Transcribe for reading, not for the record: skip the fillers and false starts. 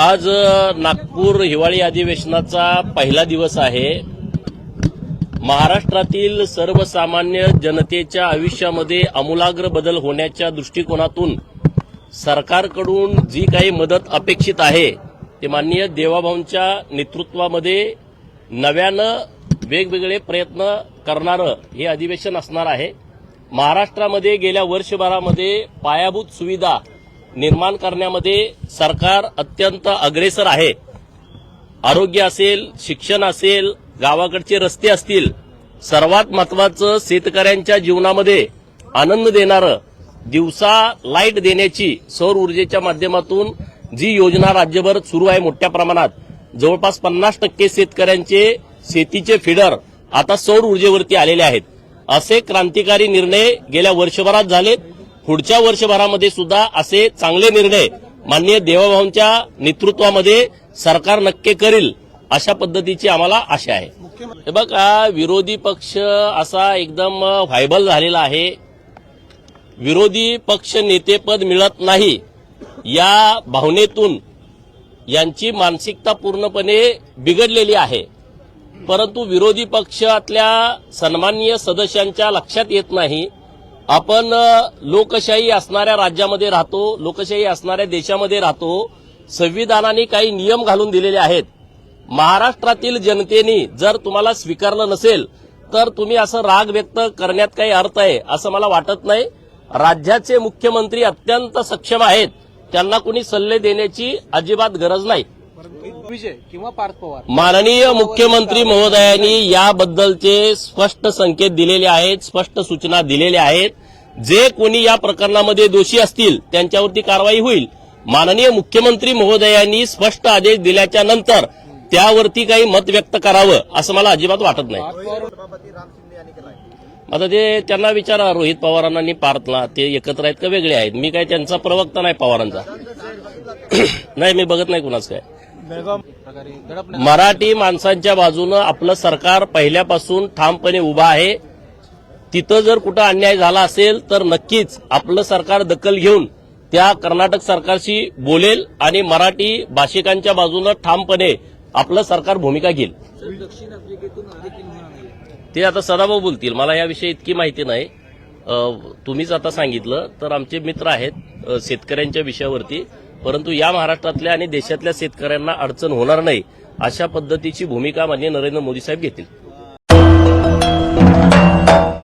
आज नागपूर हिवाळी अधिवेशनाचा पहिला दिवस आहे। महाराष्ट्रातील सर्वसामान्य जनतेच्या आयुष्यामध्ये आमूलाग्र बदल होण्याच्या दृष्टिकोनातून सरकारकडून जी काही मदत अपेक्षित आहे ते माननीय देवाभाऊंच्या नेतृत्वामध्ये नव्यानं वेगवेगळे प्रयत्न करणारं हे अधिवेशन असणार आहे। महाराष्ट्रामध्ये गेल्या वर्षभरामध्ये पायाभूत सुविधा निर्माण करण्यामध्ये सरकार अत्यंत अग्रेसर आहे। आरोग्य असेल, शिक्षण असेल, गावाकडचे रस्ते असतील, सर्वात महत्त्वाचं शेतकऱ्यांच्या जीवनामध्ये आनंद देणारं दिवसा लाईट देण्याची सौर ऊर्जेच्या माध्यमातून जी योजना राज्यभर सुरू आहे मोठ्या प्रमाणात, जवळपास 50% शेतकऱ्यांचे शेतीचे फीडर आता सौर ऊर्जेवरती आलेले आहेत। असे क्रांतिकारी निर्णय गेल्या वर्षभरात झालेत। पुढच्या वर्षभरामध्ये सुद्धा असे चांगले निर्णय माननीय देवाभाऊंच्या नेतृत्वामध्ये सरकार नक्की करेल अशा पद्धतीची आम्हाला आशा आहे। हे बघा, विरोधी पक्ष असा एकदम व्हायबल झालेला आहे। विरोधी पक्ष नेतेपद मिळत नाही या भावनेतून यांची मानसिकता पूर्णपणे बिघडलेली आहे। परंतु विरोधी पक्षातल्या सन्माननीय सदस्यांच्या लक्षात येत नाही, आपण लोकशाही असणाऱ्या राज्यामध्ये राहतो, लोकशाही असणाऱ्या देशामध्ये राहतो। संविधानाने काही नियम घालून दिलेले आहेत। महाराष्ट्रातील जनतेने जर तुम्हाला स्वीकारलं नसेल तर तुम्ही असं राग व्यक्त करण्यात काही अर्थ आहे असं मला वाटत नाही। राज्याचे मुख्यमंत्री अत्यंत सक्षम आहेत, त्यांना कोणी सल्ले देण्याची अजिबात गरज नाही। विजय किंवा पार्थ पवार माननीय मुख्यमंत्री महोदयांनी याबद्दलचे स्पष्ट संकेत दिलेले आहेत, स्पष्ट सूचना दिलेल्या आहेत। जे कोणी या प्रकरणामध्ये दोषी असतील त्यांच्यावरती कारवाई होईल। माननीय मुख्यमंत्री महोदयांनी स्पष्ट आदेश दिल्याच्या नंतर त्यावरती काही मत व्यक्त करावं असं मला अजिबात वाटत नाही। आता ते त्यांना विचारा, रोहित पवारांना आणि पार्थला ते एकत्र आहेत का वेगळे आहेत? मी काय त्यांचा प्रवक्ता नाही पवारांचा नाही, मी बघत नाही कुणाच काय। मराठी माणसांच्या बाजूनं आपलं सरकार पहिल्यापासून ठामपणे उभा आहे। तिथं जर कुठं अन्याय झाला असेल तर नक्कीच आपलं सरकार दखल घेऊन त्या कर्नाटक सरकारशी बोलेल आणि मराठी भाषिकांच्या बाजूनं ठामपणे आपलं सरकार भूमिका घेईल। ते आता सदाभाऊ बोलतील, मला याविषयी इतकी माहिती नाही। तुम्हीच आता सांगितलं तर आमचे मित्र आहेत शेतकऱ्यांच्या विषयावरती, परंतु या महाराष्ट्रातल्या आणि देशातल्या शेतकऱ्यांना अडचण होणार नाही अशा पद्धतीची भूमिका माननीय नरेंद्र मोदी साहेब घेतील।